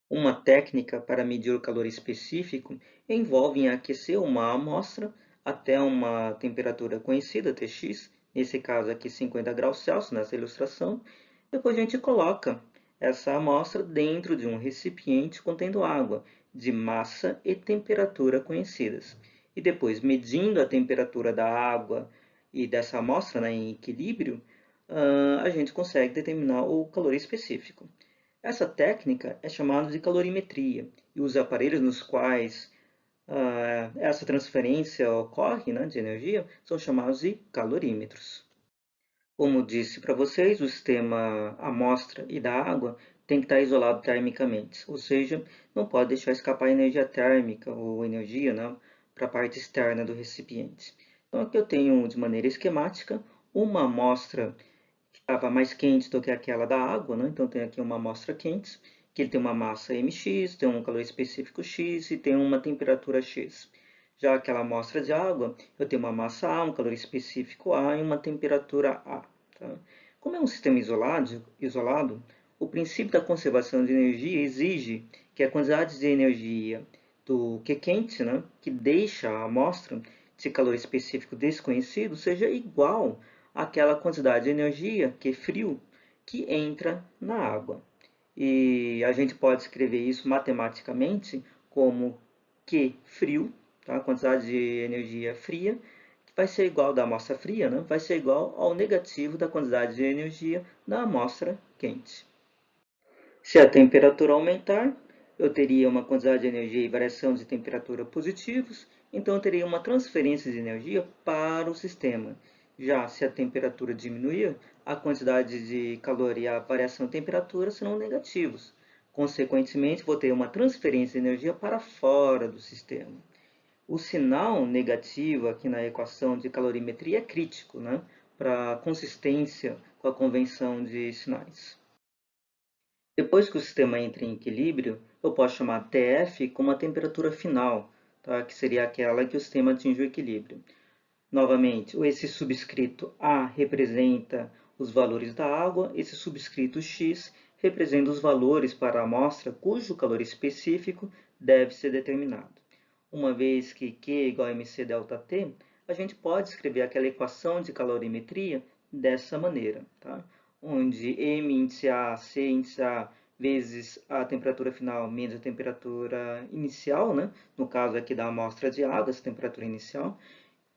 Uma técnica para medir o calor específico envolve aquecer uma amostra até uma temperatura conhecida, Tx, nesse caso aqui 50 graus Celsius nessa ilustração. Depois a gente coloca essa amostra dentro de um recipiente contendo água de massa e temperatura conhecidas. E depois, medindo a temperatura da água e dessa amostra, né, em equilíbrio, a gente consegue determinar o calor específico. Essa técnica é chamada de calorimetria e os aparelhos nos quais essa transferência ocorre, né, de energia são chamados de calorímetros. Como disse para vocês, o sistema amostra e da água tem que estar isolado termicamente, ou seja, não pode deixar escapar energia térmica ou energia, né, para a parte externa do recipiente. Então aqui eu tenho de maneira esquemática uma amostra que estava mais quente do que aquela da água, né? Então tem aqui uma amostra quente, que ele tem uma massa mx, tem um calor específico x e tem uma temperatura x. Já aquela amostra de água, eu tenho uma massa A, um calor específico A e uma temperatura A. Tá? Como é um sistema isolado, o princípio da conservação de energia exige que a quantidade de energia do que quente, né, que deixa a amostra de calor específico desconhecido, seja igual àquela quantidade de energia que frio que entra na água. E a gente pode escrever isso matematicamente como Q frio, tá? A quantidade de energia fria, que vai ser igual da amostra fria, né? Vai ser igual ao negativo da quantidade de energia da amostra quente. Se a temperatura aumentar, eu teria uma quantidade de energia e variação de temperatura positivos, então eu teria uma transferência de energia para o sistema. Já se a temperatura diminuir, a quantidade de calor e a variação de temperatura serão negativos. Consequentemente, vou ter uma transferência de energia para fora do sistema. O sinal negativo aqui na equação de calorimetria é crítico, né, para a consistência com a convenção de sinais. Depois que o sistema entra em equilíbrio, eu posso chamar TF como a temperatura final, tá? Que seria aquela que o sistema atinge o equilíbrio. Novamente, esse subscrito A representa os valores da água, esse subscrito X representa os valores para a amostra cujo calor específico deve ser determinado. Uma vez que Q é igual a mc ΔT, a gente pode escrever aquela equação de calorimetria dessa maneira, tá? Onde M índice A, C índice A, vezes a temperatura final menos a temperatura inicial, né? No caso aqui da amostra de água, essa temperatura inicial,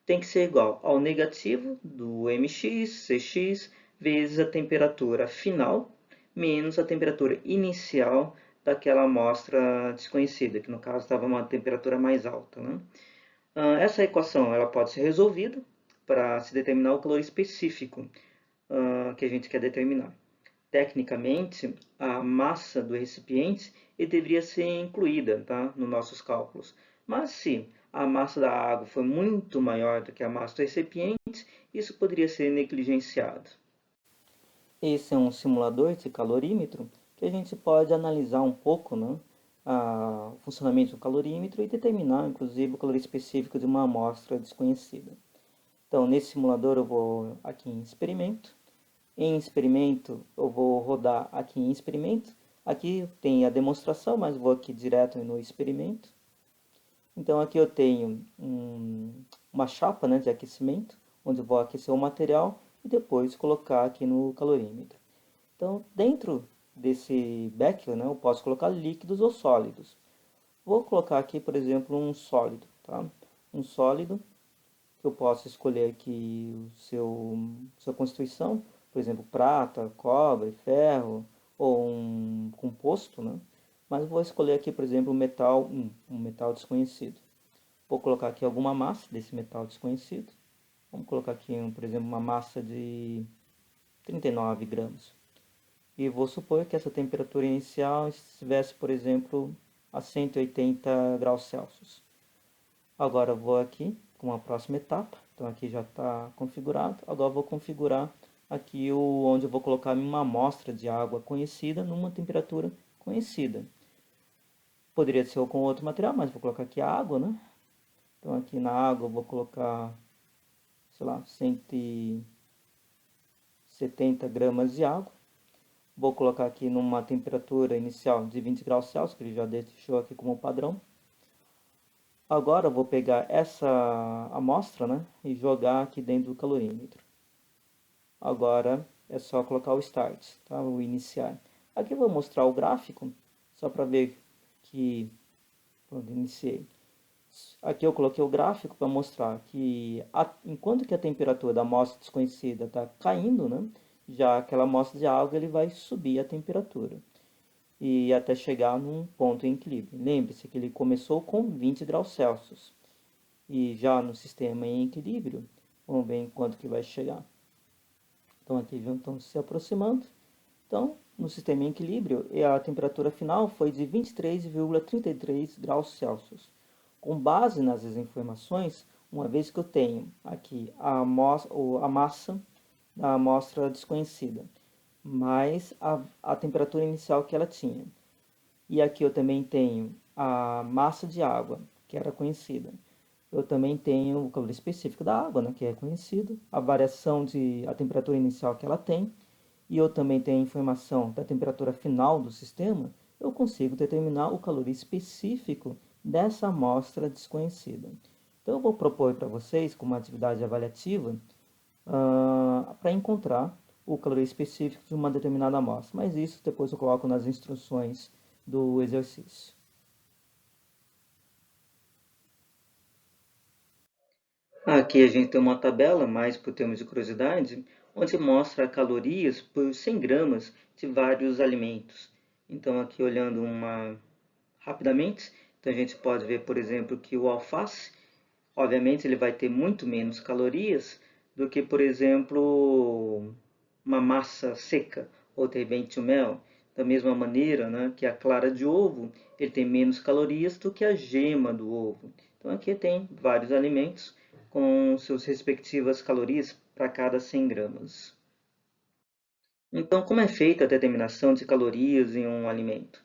tem que ser igual ao negativo do mx, cx, vezes a temperatura final, menos a temperatura inicial daquela amostra desconhecida, que no caso estava uma temperatura mais alta. Né? Essa equação ela pode ser resolvida para se determinar o calor específico que a gente quer determinar. Tecnicamente, a massa do recipiente deveria ser incluída, tá, nos nossos cálculos. Mas se a massa da água for muito maior do que a massa do recipiente, isso poderia ser negligenciado. Esse é um simulador de calorímetro que a gente pode analisar um pouco, né, o funcionamento do calorímetro e determinar, inclusive, o calor específico de uma amostra desconhecida. Então, nesse simulador eu vou aqui em experimento. Em experimento, eu vou rodar aqui em experimento. Aqui tem a demonstração, mas vou aqui direto no experimento. Então aqui eu tenho uma chapa, né, de aquecimento, onde eu vou aquecer o material e depois colocar aqui no calorímetro. Então dentro desse becker, né, eu posso colocar líquidos ou sólidos. Vou colocar aqui, por exemplo, um sólido, tá? Um sólido que eu posso escolher aqui sua constituição, por exemplo, prata, cobre, ferro ou um composto, né? Mas vou escolher aqui, por exemplo, metal, um metal desconhecido. Vou colocar aqui alguma massa desse metal desconhecido. Vamos colocar aqui, por exemplo, uma massa de 39 gramas. E vou supor que essa temperatura inicial estivesse, por exemplo, a 180 graus Celsius. Agora eu vou aqui com a próxima etapa. Então aqui já está configurado. Agora eu vou configurar aqui onde eu vou colocar uma amostra de água conhecida numa temperatura conhecida. Poderia ser com outro material, mas vou colocar aqui a água, né? Então aqui na água eu vou colocar, sei lá, 170 gramas de água. Vou colocar aqui numa temperatura inicial de 20 graus Celsius, que ele já deixou aqui como padrão. Agora eu vou pegar essa amostra, né, e jogar aqui dentro do calorímetro. Agora é só colocar o Start, tá? O iniciar. Aqui eu vou mostrar o gráfico, só para ver que... Pronto, iniciei. Aqui eu coloquei o gráfico para mostrar que enquanto que a temperatura da amostra desconhecida está caindo, né, já aquela amostra de água ele vai subir a temperatura e até chegar num ponto em equilíbrio. Lembre-se que ele começou com 20 graus Celsius e já no sistema em equilíbrio, vamos ver em quanto que vai chegar. Então aqui estão se aproximando. Então, no sistema em equilíbrio, a temperatura final foi de 23,33 graus Celsius. Com base nas informações, uma vez que eu tenho aqui a massa da amostra desconhecida, mais a temperatura inicial que ela tinha. E aqui eu também tenho a massa de água, que era conhecida. Eu também tenho o calor específico da água, né, que é conhecido, a variação de a temperatura inicial que ela tem, e eu também tenho a informação da temperatura final do sistema, eu consigo determinar o calor específico dessa amostra desconhecida. Então eu vou propor para vocês, como atividade avaliativa, para encontrar o calor específico de uma determinada amostra. Mas isso depois eu coloco nas instruções do exercício. Aqui a gente tem uma tabela, mais por termos de curiosidade, onde mostra calorias por 100 gramas de vários alimentos. Então aqui olhando rapidamente, então a gente pode ver, por exemplo, que o alface, obviamente ele vai ter muito menos calorias do que, por exemplo, uma massa seca, ou de repente o mel. Da mesma maneira, né, que a clara de ovo, ele tem menos calorias do que a gema do ovo. Então aqui tem vários alimentos com suas respectivas calorias para cada 100 gramas. Então, como é feita a determinação de calorias em um alimento?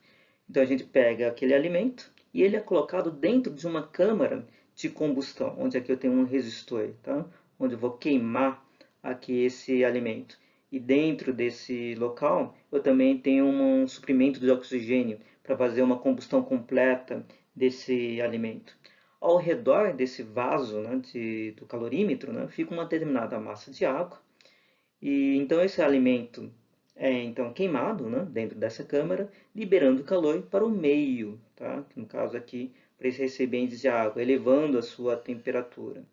Então, a gente pega aquele alimento e ele é colocado dentro de uma câmara de combustão, onde aqui eu tenho um resistor, tá? Onde eu vou queimar aqui esse alimento. E dentro desse local, eu também tenho um suprimento de oxigênio para fazer uma combustão completa desse alimento. Ao redor desse vaso, né, do calorímetro, né, fica uma determinada massa de água e então esse alimento é então queimado, né, dentro dessa câmara, liberando calor para o meio, tá? No caso aqui, para esses recipientes de água, elevando a sua temperatura.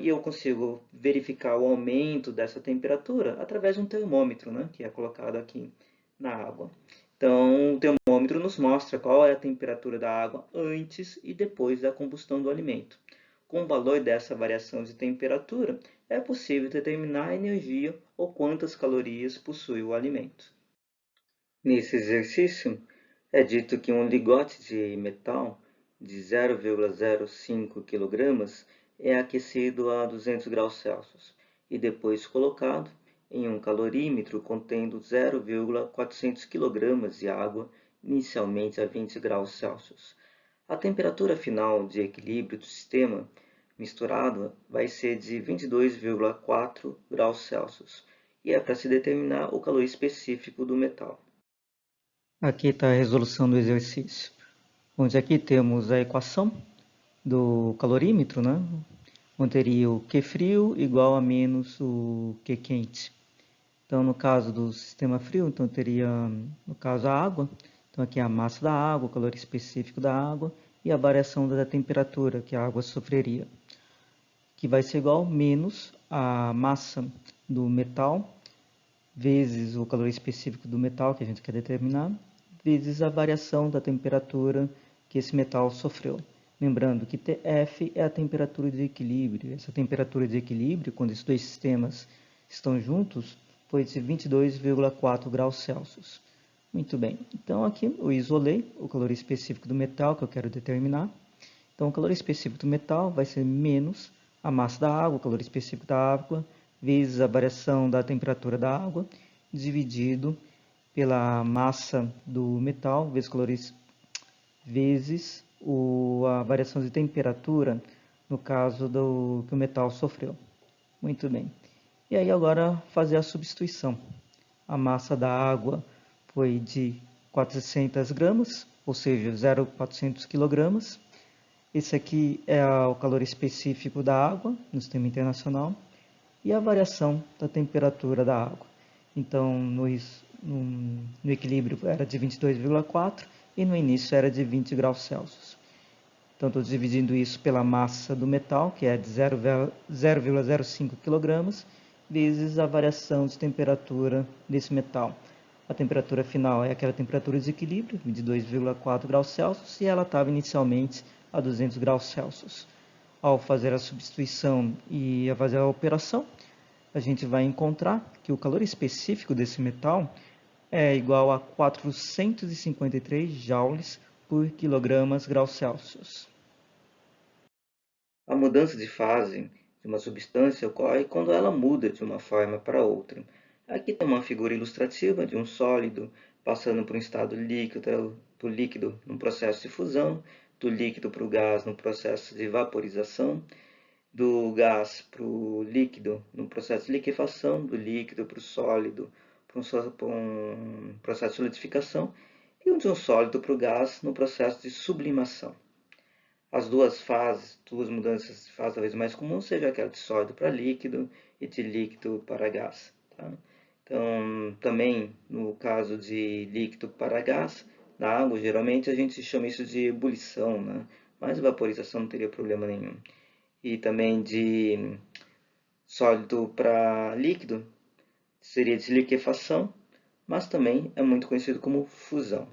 E eu consigo verificar o aumento dessa temperatura através de um termômetro, né, que é colocado aqui na água. Então, o termômetro nos mostra qual é a temperatura da água antes e depois da combustão do alimento. Com o valor dessa variação de temperatura, é possível determinar a energia ou quantas calorias possui o alimento. Nesse exercício, é dito que um lingote de metal de 0,05 kg é aquecido a 200 graus Celsius e depois colocado em um calorímetro contendo 0,400 kg de água, inicialmente a 20 graus Celsius. A temperatura final de equilíbrio do sistema misturado vai ser de 22,4 graus Celsius e é para se determinar o calor específico do metal. Aqui está a resolução do exercício, onde aqui temos a equação do calorímetro, né? Onde teria o Q frio igual a menos o Q quente. Então, no caso do sistema frio, então teria, no caso, a água. Então, aqui é a massa da água, o calor específico da água e a variação da temperatura que a água sofreria, que vai ser igual menos a massa do metal vezes o calor específico do metal que a gente quer determinar, vezes a variação da temperatura que esse metal sofreu. Lembrando que Tf é a temperatura de equilíbrio. Essa temperatura de equilíbrio, quando esses dois sistemas estão juntos, foi de 22,4 graus Celsius. Muito bem, então aqui eu isolei o calor específico do metal que eu quero determinar. Então o calor específico do metal vai ser menos a massa da água, o calor específico da água, vezes a variação da temperatura da água, dividido pela massa do metal, vezes a variação de temperatura, no caso do que o metal sofreu. Muito bem. E aí agora fazer a substituição. a massa da água foi de 400 gramas, ou seja, 0,400 quilogramas. Esse aqui é o calor específico da água no sistema internacional e a variação da temperatura da água. Então, no equilíbrio era de 22,4 e no início era de 20 graus Celsius. Então, estou dividindo isso pela massa do metal, que é de 0,05 kg, vezes a variação de temperatura desse metal. A temperatura final é aquela temperatura de equilíbrio, 22,4 graus Celsius, e ela estava inicialmente a 200 graus Celsius. Ao fazer a substituição e a fazer a operação, a gente vai encontrar que o calor específico desse metal é igual a 453 joules por quilogramas graus Celsius. A mudança de fase de uma substância ocorre quando ela muda de uma forma para outra. Aqui tem uma figura ilustrativa de um sólido passando por um estado líquido, do líquido num processo de fusão, do líquido para o gás no processo de vaporização, do gás para o líquido no processo de liquefação, do líquido para o sólido para um processo de solidificação e de um sólido para o gás no processo de sublimação. As duas fases, duas mudanças de fase talvez mais comum seja aquela de sólido para líquido e de líquido para gás. Tá? Então, também no caso de líquido para gás, na água, geralmente a gente chama isso de ebulição, né? Mas vaporização não teria problema nenhum. E também de sólido para líquido seria de liquefação, mas também é muito conhecido como fusão.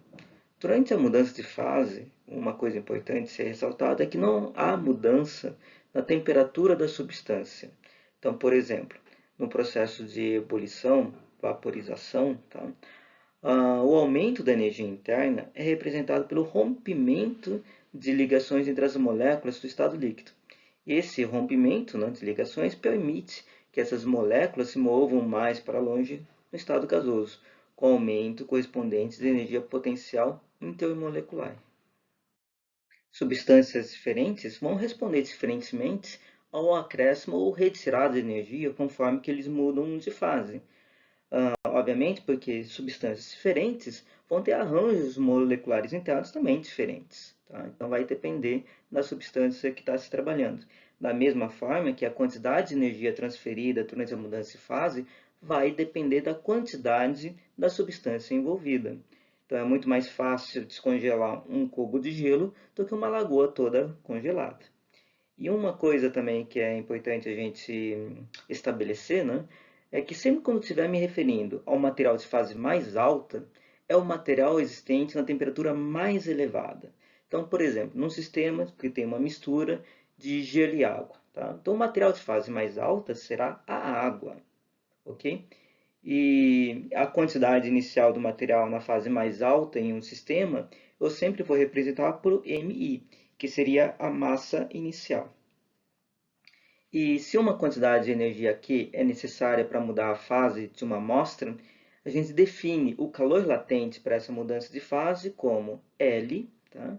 Durante a mudança de fase, uma coisa importante ser ressaltada é que não há mudança na temperatura da substância. Então, por exemplo, no processo de ebulição, vaporização, tá? O aumento da energia interna é representado pelo rompimento de ligações entre as moléculas do estado líquido. Esse rompimento, né, de ligações permite que essas moléculas se movam mais para longe no estado gasoso, com aumento correspondente de energia potencial intermolecular. Substâncias diferentes vão responder diferentemente ao acréscimo ou retirada de energia conforme que eles mudam de fase. Obviamente, porque substâncias diferentes vão ter arranjos moleculares internos também diferentes. Tá? Então, vai depender da substância que está se trabalhando. Da mesma forma que a quantidade de energia transferida durante a mudança de fase vai depender da quantidade da substância envolvida. Então, é muito mais fácil descongelar um cubo de gelo do que uma lagoa toda congelada. E uma coisa também que é importante a gente estabelecer, né, é que sempre quando estiver me referindo ao material de fase mais alta, é o material existente na temperatura mais elevada. Então, por exemplo, num sistema que tem uma mistura de gelo e água. Tá? Então, o material de fase mais alta será a água. Ok? E a quantidade inicial do material na fase mais alta em um sistema, eu sempre vou representar por MI, que seria a massa inicial. E se uma quantidade de energia Q é necessária para mudar a fase de uma amostra, a gente define o calor latente para essa mudança de fase como L, tá?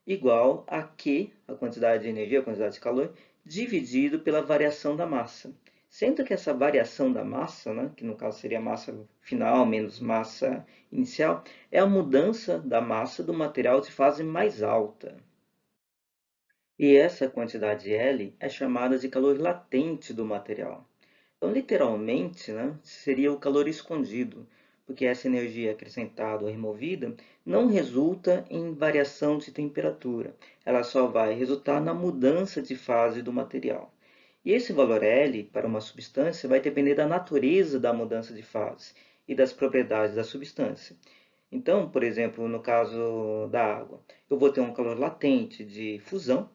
Igual a Q, a quantidade de energia, a quantidade de calor, dividido pela variação da massa. Sendo que essa variação da massa, né, que no caso seria a massa final menos massa inicial, é a mudança da massa do material de fase mais alta. E essa quantidade L é chamada de calor latente do material. Então, literalmente, né, seria o calor escondido, porque essa energia acrescentada ou removida não resulta em variação de temperatura, ela só vai resultar na mudança de fase do material. E esse valor L para uma substância vai depender da natureza da mudança de fase e das propriedades da substância. Então, por exemplo, no caso da água, eu vou ter um calor latente de fusão,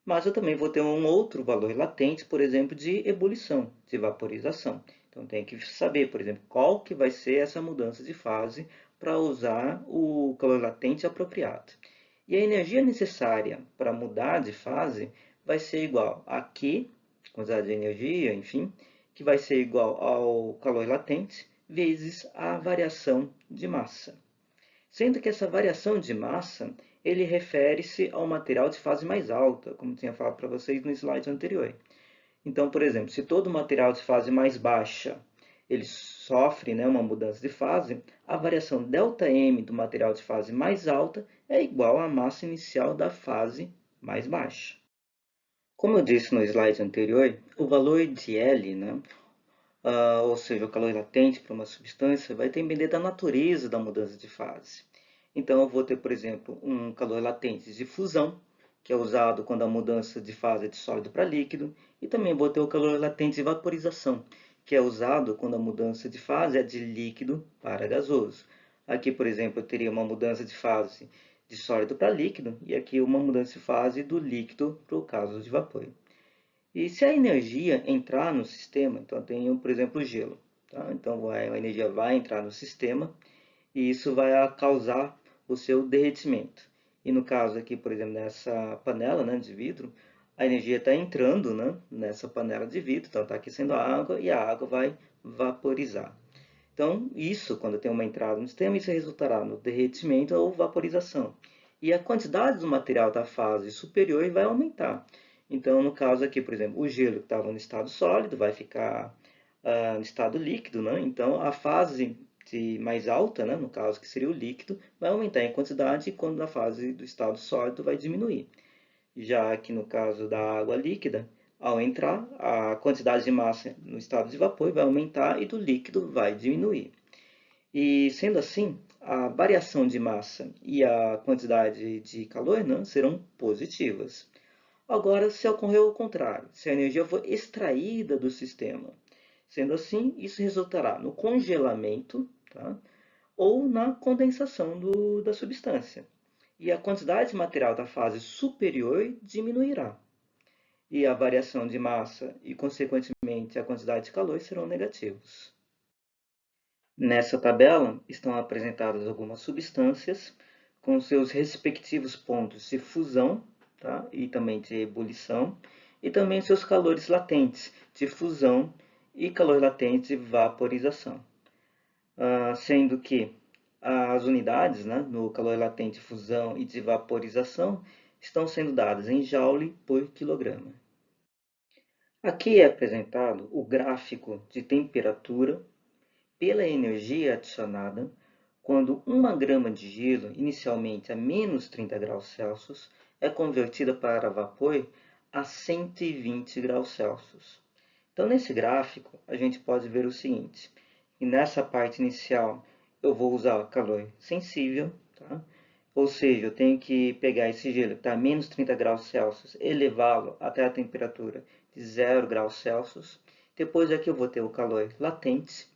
mas eu também vou ter um outro valor latente, por exemplo, de ebulição, de vaporização. Então, tem que saber, por exemplo, qual que vai ser essa mudança de fase para usar o calor latente apropriado. E a energia necessária para mudar de fase vai ser igual a Q, quantidade de energia, enfim, que vai ser igual ao calor latente, vezes a variação de massa. Sendo que essa variação de massa, ele refere-se ao material de fase mais alta, como tinha falado para vocês no slide anterior. Então, por exemplo, se todo material de fase mais baixa ele sofre, né, uma mudança de fase, a variação ΔM do material de fase mais alta é igual à massa inicial da fase mais baixa. Como eu disse no slide anterior, o valor de L, né, ou seja, o calor latente para uma substância, vai depender da natureza da mudança de fase. Então, eu vou ter, por exemplo, um calor latente de fusão, que é usado quando a mudança de fase é de sólido para líquido, e também vou ter o calor latente de vaporização, que é usado quando a mudança de fase é de líquido para gasoso. Aqui, por exemplo, eu teria uma mudança de fase de sólido para líquido, e aqui uma mudança de fase do líquido para o caso de vapor. E se a energia entrar no sistema, então eu tenho, por exemplo, o gelo. Tá? Então a energia vai entrar no sistema e isso vai causar o seu derretimento. E no caso aqui, por exemplo, nessa panela, né, de vidro, a energia está entrando, né, nessa panela de vidro, então está aquecendo a água e a água vai vaporizar. Então, isso, quando tem uma entrada no sistema, isso resultará no derretimento ou vaporização. E a quantidade do material da fase superior vai aumentar. Então, no caso aqui, por exemplo, o gelo que estava no estado sólido vai ficar no estado líquido, né? Então, a fase mais alta, né, no caso que seria o líquido, vai aumentar em quantidade, quando na fase do estado sólido vai diminuir. Já que no caso da água líquida, ao entrar, a quantidade de massa no estado de vapor vai aumentar e do líquido vai diminuir. E sendo assim, a variação de massa e a quantidade de calor, né, serão positivas. Agora, se ocorrer o contrário, se a energia for extraída do sistema, sendo assim, isso resultará no congelamento, tá? Ou na condensação da substância. E a quantidade de material da fase superior diminuirá. E a variação de massa e, consequentemente, a quantidade de calor serão negativos. Nessa tabela estão apresentadas algumas substâncias com seus respectivos pontos de fusão, tá? E também de ebulição, e também seus calores latentes de fusão e calor latente de vaporização. Sendo que as unidades, né, no calor latente de fusão e de vaporização estão sendo dadas em joule por quilograma. Aqui é apresentado o gráfico de temperatura pela energia adicionada quando 1 grama de gelo, inicialmente a menos 30 graus Celsius, é convertida para vapor a 120 graus Celsius. Então, nesse gráfico, a gente pode ver o seguinte, e nessa parte inicial eu vou usar calor sensível, tá? Ou seja, eu tenho que pegar esse gelo que está a menos 30 graus Celsius, elevá-lo até a temperatura de 0 graus Celsius. Depois aqui eu vou ter o calor latente,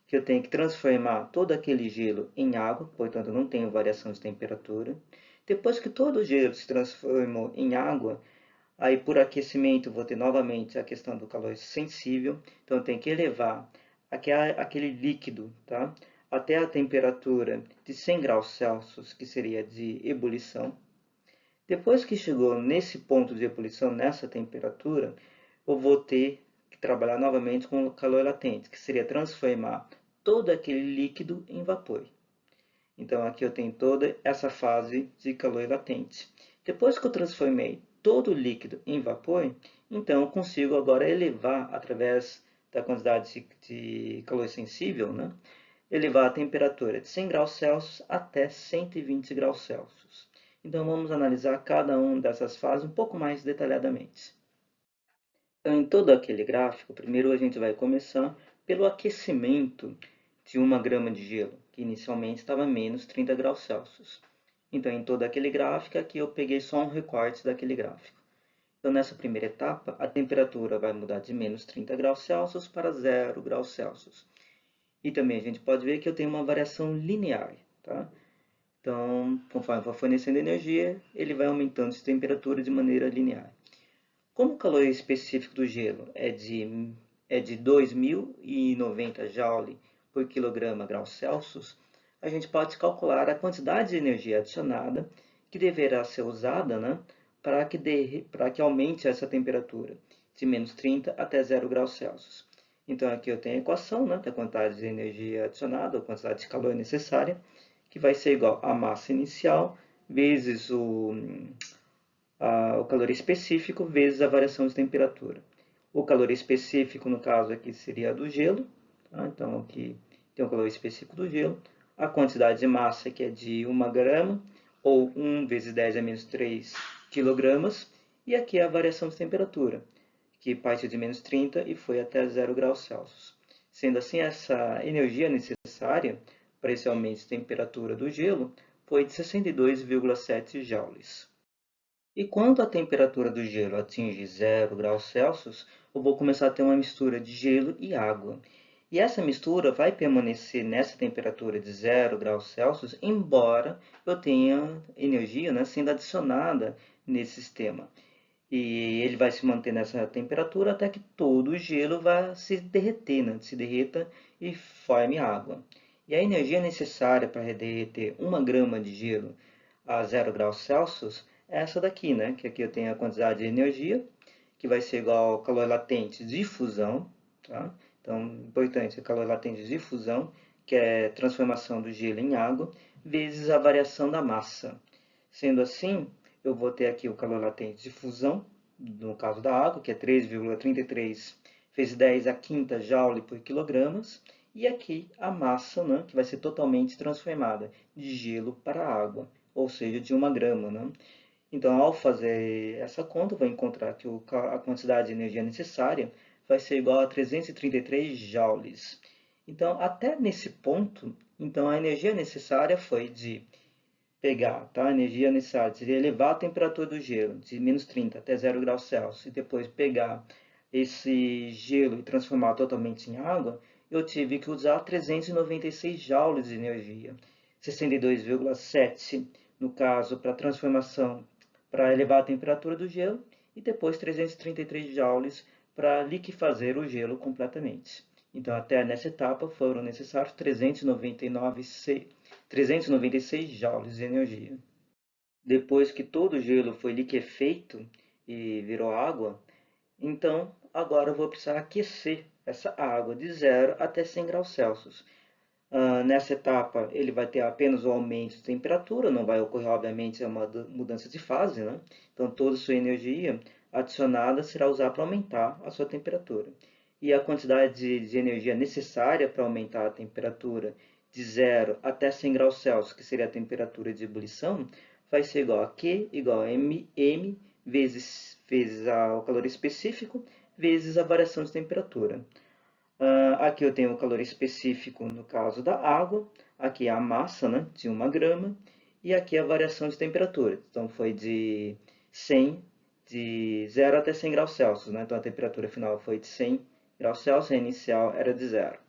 que eu tenho que transformar todo aquele gelo em água, portanto não tenho variação de temperatura. Depois que todo o gelo se transformou em água, aí por aquecimento vou ter novamente a questão do calor sensível, então eu tenho que elevar aquele líquido, tá? Até a temperatura de 100 graus Celsius, que seria de ebulição. Depois que chegou nesse ponto de ebulição, nessa temperatura, eu vou ter que trabalhar novamente com o calor latente, que seria transformar todo aquele líquido em vapor. Então aqui eu tenho toda essa fase de calor latente. Depois que eu transformei todo o líquido em vapor, então eu consigo agora elevar, através da quantidade de calor sensível, né, elevar a temperatura de 100 graus Celsius até 120 graus Celsius. Então vamos analisar cada uma dessas fases um pouco mais detalhadamente. Então, em todo aquele gráfico, primeiro a gente vai começar pelo aquecimento de 1 grama de gelo, que inicialmente estava a menos 30 graus Celsius. Então, em todo aquele gráfico, aqui eu peguei só um recorte daquele gráfico. Então, nessa primeira etapa, a temperatura vai mudar de menos 30 graus Celsius para 0 graus Celsius. E também a gente pode ver que eu tenho uma variação linear, tá? Então, conforme for fornecendo energia, ele vai aumentando de temperatura de maneira linear. Como o calor específico do gelo é de 2090 joule por quilograma graus Celsius, a gente pode calcular a quantidade de energia adicionada que deverá ser usada, né, para que aumente essa temperatura de menos 30 até 0 graus Celsius. Então aqui eu tenho a equação, né, da quantidade de energia adicionada, ou quantidade de calor necessária, que vai ser igual à massa inicial vezes o calor específico vezes a variação de temperatura. O calor específico, no caso aqui, seria do gelo, Tá? Então, aqui tem o calor específico do gelo, a quantidade de massa, que é de 1 grama, ou 1 vezes 10 a menos 3 quilogramas, e aqui a variação de temperatura, que partiu de menos 30 e foi até 0 graus Celsius. Sendo assim, essa energia necessária para esse aumento de temperatura do gelo foi de 62,7 joules. E quando a temperatura do gelo atinge 0 graus Celsius, eu vou começar a ter uma mistura de gelo e água. E essa mistura vai permanecer nessa temperatura de 0 graus Celsius, embora eu tenha energia, né, sendo adicionada nesse sistema. E ele vai se manter nessa temperatura até que todo o gelo vá se derreter, né, se derreta e forme água. E a energia necessária para derreter 1 grama de gelo a 0 graus Celsius é essa daqui, né? Que aqui eu tenho a quantidade de energia, que vai ser igual ao calor latente de fusão, tá? Então, importante, é calor latente de fusão, que é transformação do gelo em água, vezes a variação da massa. Sendo assim, eu vou ter aqui o calor latente de fusão, no caso da água, que é 3,33 vezes 10 a quinta joule por quilogramas, e aqui a massa, né, que vai ser totalmente transformada de gelo para água, ou seja, de 1 grama. Né? Então, ao fazer essa conta, eu vou encontrar que a quantidade de energia necessária vai ser igual a 333 joules. Então, até nesse ponto, então, a energia necessária foi de pegar, tá? A energia necessária de elevar a temperatura do gelo de menos 30 até 0 graus Celsius e depois pegar esse gelo e transformar totalmente em água, eu tive que usar 396 joules de energia, 62,7 no caso para transformação, para elevar a temperatura do gelo, e depois 333 joules para liquefazer o gelo completamente. Então, até nessa etapa foram necessários 396 joules de energia. Depois que todo o gelo foi liquefeito e virou água, então agora eu vou precisar aquecer essa água de 0 até 100 graus Celsius. Nessa etapa, ele vai ter apenas o aumento de temperatura, não vai ocorrer, obviamente, uma mudança de fase, né? Então, toda a sua energia adicionada será usada para aumentar a sua temperatura. E a quantidade de energia necessária para aumentar a temperatura de 0 até 100 graus Celsius, que seria a temperatura de ebulição, vai ser igual a Q igual a M vezes o calor específico, vezes a variação de temperatura. Aqui eu tenho o calor específico no caso da água, aqui é a massa, né, de 1 grama, e aqui a variação de temperatura. Então foi de 100, de 0 até 100 graus Celsius, né? Então a temperatura final foi de 100 graus Celsius, a inicial era de 0.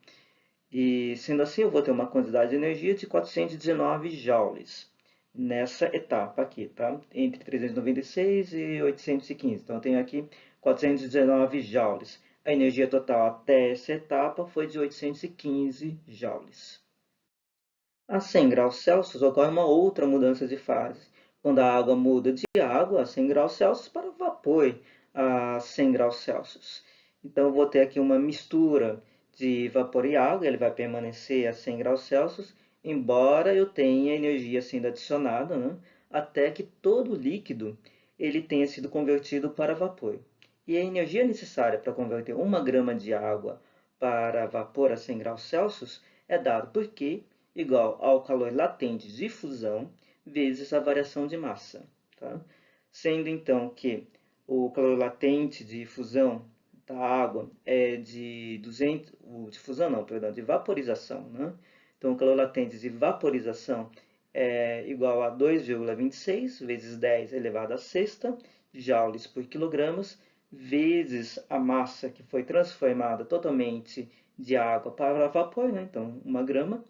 E sendo assim, eu vou ter uma quantidade de energia de 419 joules nessa etapa aqui, tá? Entre 396 e 815. Então eu tenho aqui 419 joules. A energia total até essa etapa foi de 815 joules. A 100 graus Celsius ocorre uma outra mudança de fase, quando a água muda de água a 100 graus Celsius para vapor a 100 graus Celsius. Então, eu vou ter aqui uma mistura de vapor e água, ele vai permanecer a 100 graus Celsius, embora eu tenha energia sendo adicionada, né, até que todo o líquido ele tenha sido convertido para vapor. E a energia necessária para converter 1 grama de água para vapor a 100 graus Celsius é dado por Q igual ao calor latente de fusão vezes a variação de massa. Tá? Sendo então que o calor latente de fusão da água é de 200, de fusão não, perdão, de vaporização, né? Então o calor latente de vaporização é igual a 2,26 vezes 10 elevado à sexta joules por quilogramas, vezes a massa que foi transformada totalmente de água para vapor, né? Então 1 grama,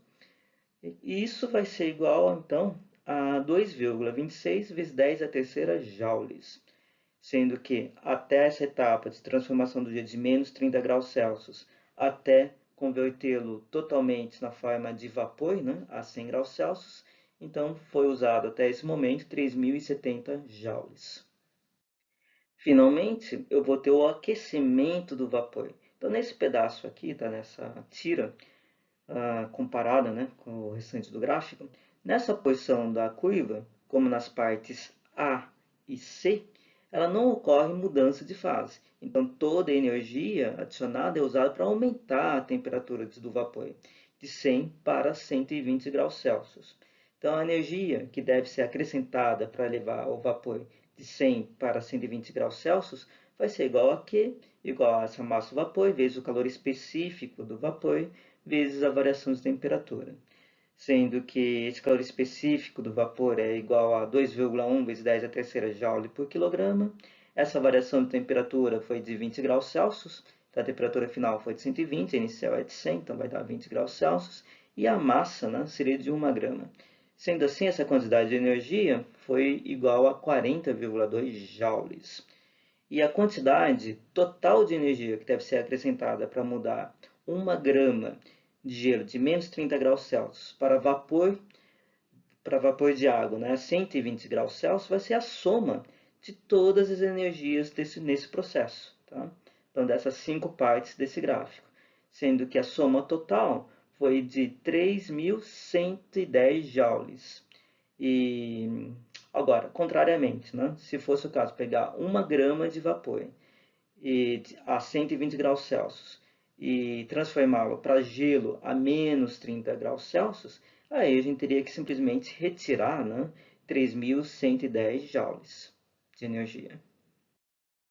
e isso vai ser igual, então, a 2,26 vezes 10 a terceira joules, sendo que até essa etapa de transformação do gelo de menos 30 graus Celsius até convertê-lo totalmente na forma de vapor, né, a 100 graus Celsius, então foi usado até esse momento 3.070 joules. Finalmente, eu vou ter o aquecimento do vapor. Então, nesse pedaço aqui, tá, nessa tira, comparada, né, com o restante do gráfico, nessa posição da curva, como nas partes A e C, ela não ocorre mudança de fase. Então, toda a energia adicionada é usada para aumentar a temperatura do vapor, de 100 para 120 graus Celsius. Então, a energia que deve ser acrescentada para levar o vapor de 100 para 120 graus Celsius vai ser igual a Q, igual a essa massa do vapor, vezes o calor específico do vapor, vezes a variação de temperatura. Sendo que esse calor específico do vapor é igual a 2,1 vezes 10 a terceira joule por quilograma. Essa variação de temperatura foi de 20 graus Celsius, então a temperatura final foi de 120, a inicial é de 100, então vai dar 20 graus Celsius, e a massa, né, seria de 1 grama. Sendo assim, essa quantidade de energia foi igual a 40,2 joules. E a quantidade total de energia que deve ser acrescentada para mudar 1 grama de gelo de menos 30 graus Celsius para vapor de água, né, a 120 graus Celsius, vai ser a soma de todas as energias nesse processo. Tá? Então, dessas 5 partes desse gráfico. Sendo que a soma total foi de 3.110 joules. E agora, contrariamente, né, se fosse o caso pegar 1 grama de vapor a 120 graus Celsius e transformá-lo para gelo a menos 30 graus Celsius, aí a gente teria que simplesmente retirar, né, 3.110 joules de energia.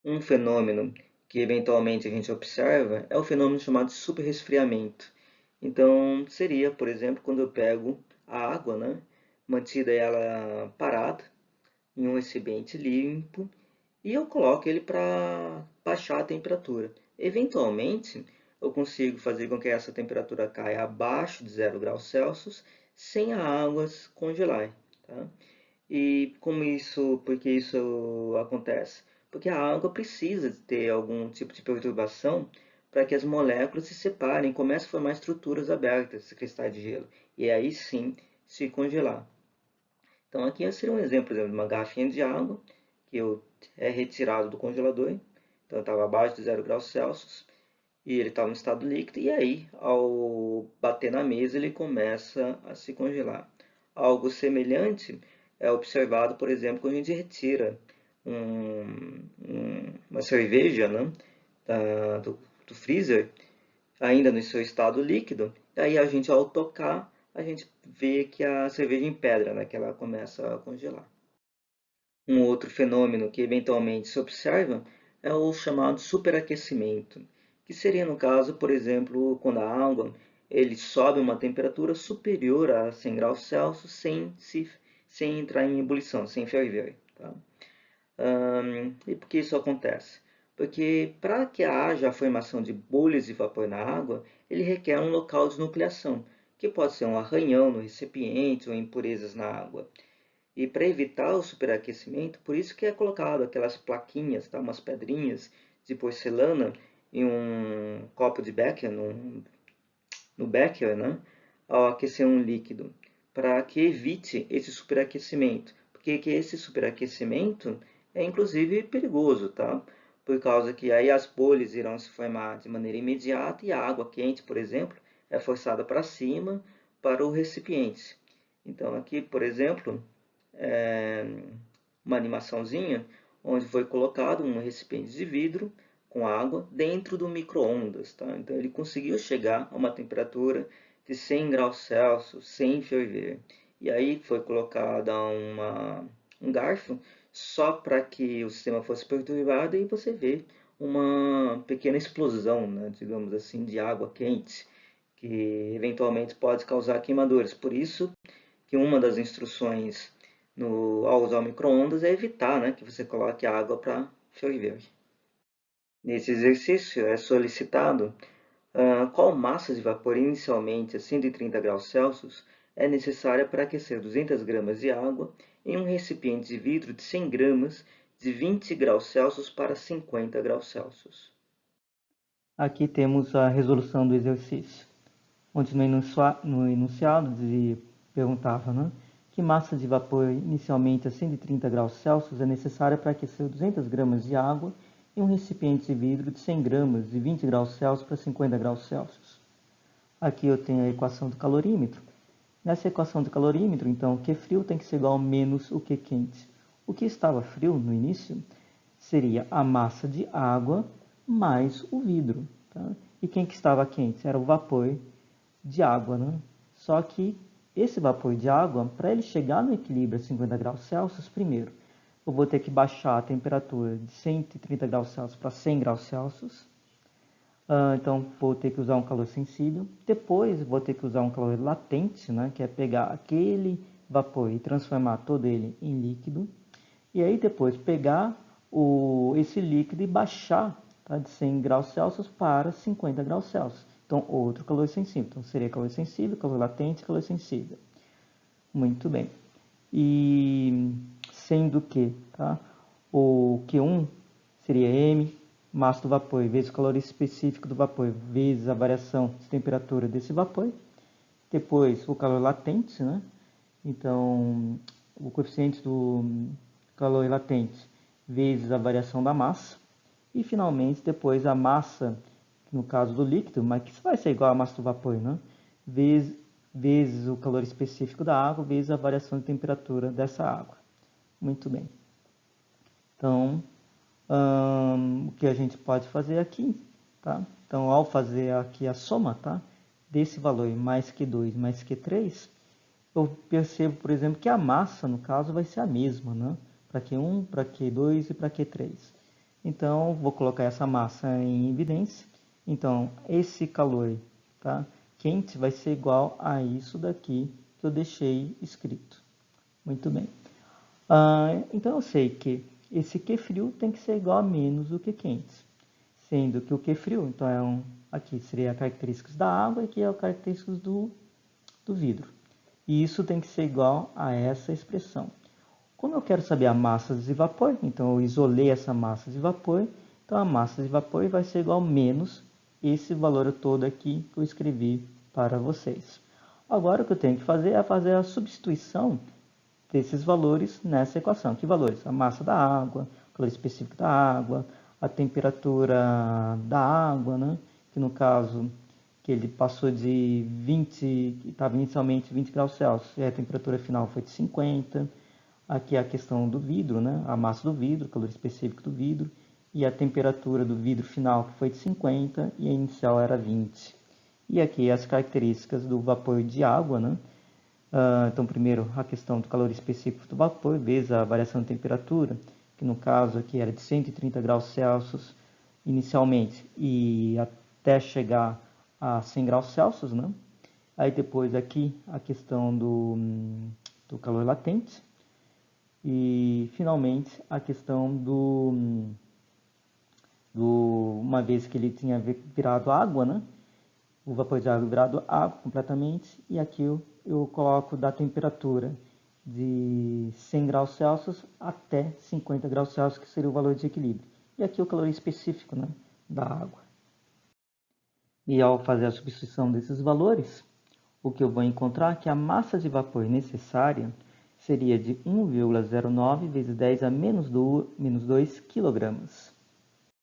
Um fenômeno que eventualmente a gente observa é o fenômeno chamado de superresfriamento. Então, seria, por exemplo, quando eu pego a água, né, mantida ela parada em um recipiente limpo e eu coloco ele para baixar a temperatura. Eventualmente, eu consigo fazer com que essa temperatura caia abaixo de 0 graus Celsius sem a água congelar. Tá? E por que isso acontece? Porque a água precisa ter algum tipo de perturbação para que as moléculas se separem e comecem a formar estruturas abertas, esse cristais de gelo, e aí sim se congelar. Então aqui seria um exemplo, de uma garrafinha de água que é retirado do congelador, então estava abaixo de 0 graus Celsius e ele estava no estado líquido, e aí ao bater na mesa ele começa a se congelar. Algo semelhante é observado, por exemplo, quando a gente retira uma cerveja, né, do freezer, ainda no seu estado líquido, e aí a gente, ao tocar, a gente vê que a cerveja empedra, né, que ela começa a congelar. Um outro fenômeno que eventualmente se observa é o chamado superaquecimento, que seria no caso, por exemplo, quando a água ele sobe uma temperatura superior a 100 graus Celsius sem entrar em ebulição, sem ferver. Tá? E por que isso acontece? Porque para que haja a formação de bolhas de vapor na água, ele requer um local de nucleação, que pode ser um arranhão no recipiente ou impurezas na água. E para evitar o superaquecimento, por isso que é colocado aquelas plaquinhas, tá? Umas pedrinhas de porcelana em um copo de Becker, no Becker, né? Ao aquecer um líquido, para que evite esse superaquecimento. Porque que esse superaquecimento é inclusive perigoso, tá? Por causa que aí as bolhas irão se formar de maneira imediata e a água quente, por exemplo, é forçada para cima para o recipiente. Então aqui, por exemplo, uma animaçãozinha onde foi colocado um recipiente de vidro com água dentro do micro-ondas. Tá? Então ele conseguiu chegar a uma temperatura de 100 graus Celsius sem ferver. E aí foi colocado um garfo só para que o sistema fosse perturbado e você vê uma pequena explosão, né, digamos assim, de água quente, que eventualmente pode causar queimaduras. Por isso que uma das instruções ao usar o micro-ondas é evitar, né, que você coloque a água para ferver. Nesse exercício é solicitado qual massa de vapor inicialmente a 130 graus Celsius é necessária para aquecer 200 gramas de água em um recipiente de vidro de 100 gramas de 20 graus Celsius para 50 graus Celsius. Aqui temos a resolução do exercício, onde no enunciado perguntava, né, que massa de vapor inicialmente a 130 graus Celsius é necessária para aquecer 200 gramas de água em um recipiente de vidro de 100 gramas de 20 graus Celsius para 50 graus Celsius. Aqui eu tenho a equação do calorímetro. Nessa equação do calorímetro, então, o Q frio tem que ser igual a menos o Q quente. O que estava frio no início seria a massa de água mais o vidro. Tá? E quem que estava quente? Era o vapor de água. Né? Só que esse vapor de água, para ele chegar no equilíbrio a 50 graus Celsius, primeiro, eu vou ter que baixar a temperatura de 130 graus Celsius para 100 graus Celsius. Então, vou ter que usar um calor sensível. Depois, vou ter que usar um calor latente, né, que é pegar aquele vapor e transformar todo ele em líquido. E aí, depois, pegar esse líquido e baixar, tá, de 100 graus Celsius para 50 graus Celsius. Então, outro calor sensível. Então, seria calor sensível, calor latente e calor sensível. Muito bem. E sendo que, tá, o Q1 seria M, massa do vapor vezes o calor específico do vapor vezes a variação de temperatura desse vapor. Depois, o calor latente, né? Então, o coeficiente do calor latente vezes a variação da massa. E, finalmente, depois a massa, no caso do líquido, mas que vai ser igual à massa do vapor, né? Vezes o calor específico da água, vezes a variação de temperatura dessa água. Muito bem. Então, o que a gente pode fazer aqui, tá? Então, ao fazer aqui a soma, tá? Desse valor mais Q2 mais Q3, eu percebo, por exemplo, que a massa, no caso, vai ser a mesma, né? Para Q1, para Q2 e para Q3. Então, vou colocar essa massa em evidência. Então, esse calor, tá, quente vai ser igual a isso daqui que eu deixei escrito. Muito bem. Então, eu sei que esse Q frio tem que ser igual a menos o Q quente. Sendo que o Q frio, então, aqui seria a características da água e aqui é a características do vidro. E isso tem que ser igual a essa expressão. Como eu quero saber a massa de vapor, então eu isolei essa massa de vapor, então a massa de vapor vai ser igual a menos esse valor todo aqui que eu escrevi para vocês. Agora o que eu tenho que fazer é fazer a substituição desses valores nessa equação. Que valores? A massa da água, o calor específico da água, a temperatura da água, né? Que no caso que ele passou de 20, estava inicialmente 20 graus Celsius, e a temperatura final foi de 50. Aqui é a questão do vidro, né? A massa do vidro, o calor específico do vidro, e a temperatura do vidro final que foi de 50 e a inicial era 20. E aqui as características do vapor de água, né? Então, primeiro, a questão do calor específico do vapor, vezes a variação de temperatura, que no caso aqui era de 130 graus Celsius inicialmente, e até chegar a 100 graus Celsius, né? Aí depois aqui a questão do calor latente, e finalmente a questão uma vez que ele tinha virado água, né? O vapor de água virado água completamente, e aqui eu coloco da temperatura de 100 graus Celsius até 50 graus Celsius, que seria o valor de equilíbrio. E aqui o calor específico, né, da água. E ao fazer a substituição desses valores, o que eu vou encontrar é que a massa de vapor necessária seria de 1,09 vezes 10 a menos 2 kg.